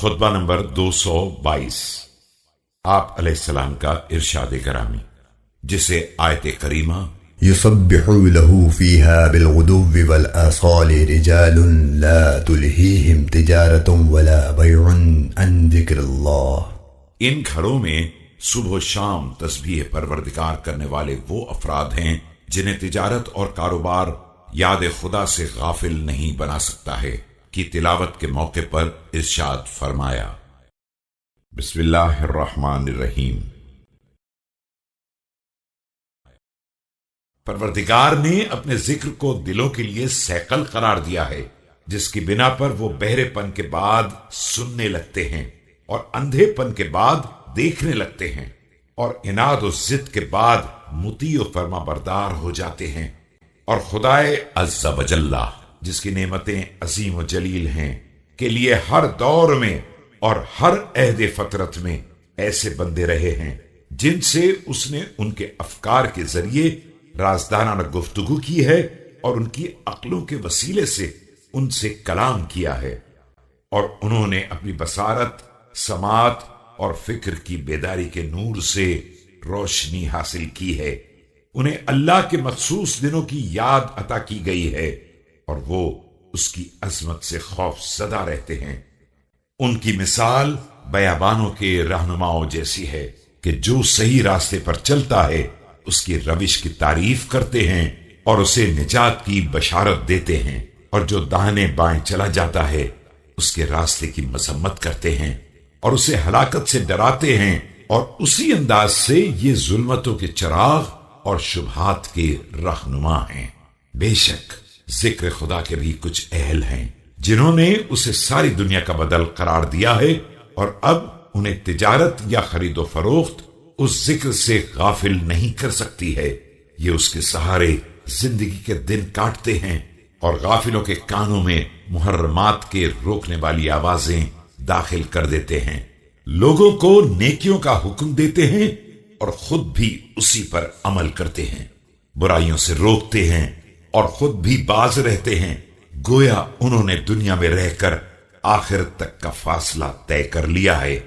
خطبہ نمبر 222 آپ علیہ السلام کا ارشاد گرامی، جسے آیت کریمہ يسبح له فيها بالغدو والآصال رجال لا تلهيهم تجارة ولا بيع عن ذكر الله، ان گھروں میں صبح و شام تسبیح پروردگار کرنے والے وہ افراد ہیں جنہیں تجارت اور کاروبار یاد خدا سے غافل نہیں بنا سکتا ہے، کی تلاوت کے موقع پر ارشاد فرمایا۔ بسم اللہ الرحمن الرحیم۔ پروردگار نے اپنے ذکر کو دلوں کے لیے سیکل قرار دیا ہے، جس کی بنا پر وہ بہرے پن کے بعد سننے لگتے ہیں اور اندھے پن کے بعد دیکھنے لگتے ہیں اور عناد و ضد کے بعد مطیع و فرما بردار ہو جاتے ہیں، اور خدائے عز و جل جس کی نعمتیں عظیم و جلیل ہیں کے لیے ہر دور میں اور ہر عہد فطرت میں ایسے بندے رہے ہیں جن سے اس نے ان کے افکار کے ذریعے رازدارانہ گفتگو کی ہے اور ان کی عقلوں کے وسیلے سے ان سے کلام کیا ہے، اور انہوں نے اپنی بصارت، سماعت اور فکر کی بیداری کے نور سے روشنی حاصل کی ہے۔ انہیں اللہ کے مخصوص دنوں کی یاد عطا کی گئی ہے اور وہ اس کی عظمت سے خوف زدہ رہتے ہیں۔ ان کی مثال بیابانوں کے رہنماؤں جیسی ہے کہ جو صحیح راستے پر چلتا ہے اس کی روش کی تعریف کرتے ہیں اور اسے نجات کی بشارت دیتے ہیں، اور جو داہنے بائیں چلا جاتا ہے اس کے راستے کی مذمت کرتے ہیں اور اسے ہلاکت سے ڈراتے ہیں، اور اسی انداز سے یہ ظلمتوں کے چراغ اور شبہات کے رہنما ہیں۔ بے شک ذکر خدا کے بھی کچھ اہل ہیں جنہوں نے اسے ساری دنیا کا بدل قرار دیا ہے، اور اب انہیں تجارت یا خرید و فروخت اس ذکر سے غافل نہیں کر سکتی ہے۔ یہ اس کے سہارے زندگی کے دن کاٹتے ہیں اور غافلوں کے کانوں میں محرمات کے روکنے والی آوازیں داخل کر دیتے ہیں، لوگوں کو نیکیوں کا حکم دیتے ہیں اور خود بھی اسی پر عمل کرتے ہیں، برائیوں سے روکتے ہیں اور خود بھی باز رہتے ہیں، گویا انہوں نے دنیا میں رہ کر آخرت تک کا فاصلہ طے کر لیا ہے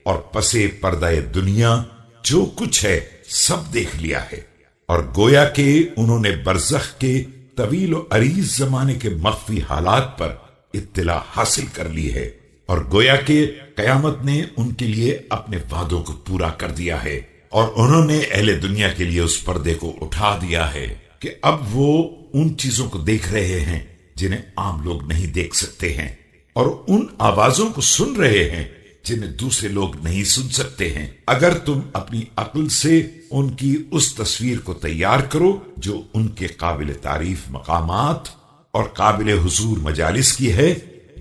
اور پسے پردہ دنیا جو کچھ ہے سب دیکھ لیا ہے، اور گویا کہ انہوں نے برزخ کے طویل و عریض زمانے کے مخفی حالات پر اطلاع حاصل کر لی ہے، اور گویا کہ قیامت نے ان کے لیے اپنے وعدوں کو پورا کر دیا ہے، اور انہوں نے اہل دنیا کے لیے اس پردے کو اٹھا دیا ہے کہ اب وہ ان چیزوں کو دیکھ رہے ہیں جنہیں عام لوگ نہیں دیکھ سکتے ہیں، اور ان آوازوں کو سن رہے ہیں جنہیں دوسرے لوگ نہیں سن سکتے ہیں۔ اگر تم اپنی عقل سے ان کی اس تصویر کو تیار کرو جو ان کے قابل تعریف مقامات اور قابل حضور مجالس کی ہے،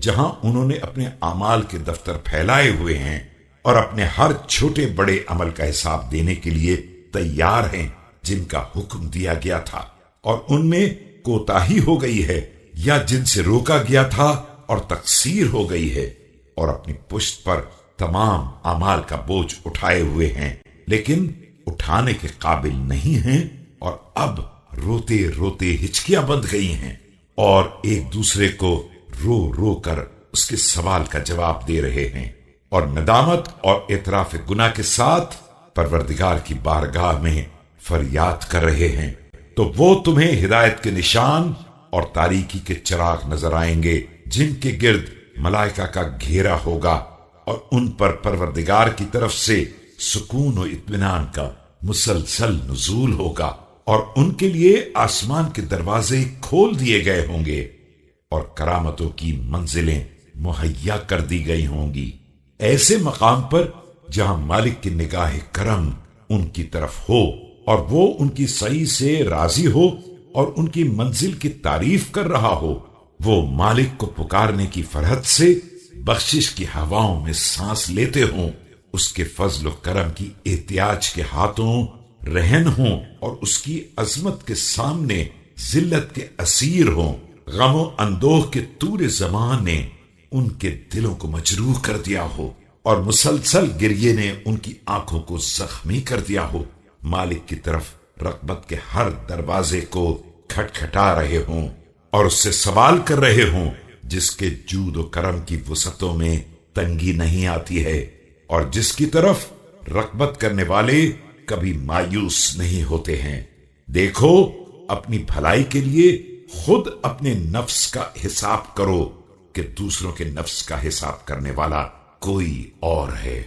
جہاں انہوں نے اپنے اعمال کے دفتر پھیلائے ہوئے ہیں اور اپنے ہر چھوٹے بڑے عمل کا حساب دینے کے لیے تیار ہیں، جن کا حکم دیا گیا تھا اور ان میں کوتاہی ہو گئی ہے یا جن سے روکا گیا تھا اور تقصیر ہو گئی ہے، اور اپنی پشت پر تمام اعمال کا بوجھ اٹھائے ہوئے ہیں لیکن اٹھانے کے قابل نہیں ہیں، اور اب روتے روتے ہچکیاں بند گئی ہیں اور ایک دوسرے کو رو رو کر اس کے سوال کا جواب دے رہے ہیں، اور ندامت اور اعتراف گناہ کے ساتھ پروردگار کی بارگاہ میں فریاد کر رہے ہیں، تو وہ تمہیں ہدایت کے نشان اور تاریکی کے چراغ نظر آئیں گے جن کے گرد ملائکہ کا گھیرا ہوگا، اور ان پر پروردگار کی طرف سے سکون و اطمینان کا مسلسل نزول ہوگا، اور ان کے لیے آسمان کے دروازے کھول دیے گئے ہوں گے اور کرامتوں کی منزلیں مہیا کر دی گئی ہوں گی، ایسے مقام پر جہاں مالک کی نگاہ کرم ان کی طرف ہو اور وہ ان کی سعی سے راضی ہو اور ان کی منزل کی تعریف کر رہا ہو، وہ مالک کو پکارنے کی فرحت سے بخشش کی ہواؤں میں سانس لیتے ہوں، اس کے فضل و کرم کی احتیاج کے ہاتھوں رہن ہوں اور اس کی عظمت کے سامنے ذلت کے اسیر ہوں، غم و اندوہ کے طور زمان نے ان کے دلوں کو مجروح کر دیا ہو اور مسلسل گریے نے ان کی آنکھوں کو زخمی کر دیا ہو، مالک کی طرف رغبت کے ہر دروازے کو کھٹکھٹا رہے ہوں اور اس سے سوال کر رہے ہوں جس کے جود و کرم کی وسعتوں میں تنگی نہیں آتی ہے، اور جس کی طرف رغبت کرنے والے کبھی مایوس نہیں ہوتے ہیں۔ دیکھو، اپنی بھلائی کے لیے خود اپنے نفس کا حساب کرو کہ دوسروں کے نفس کا حساب کرنے والا کوئی اور ہے۔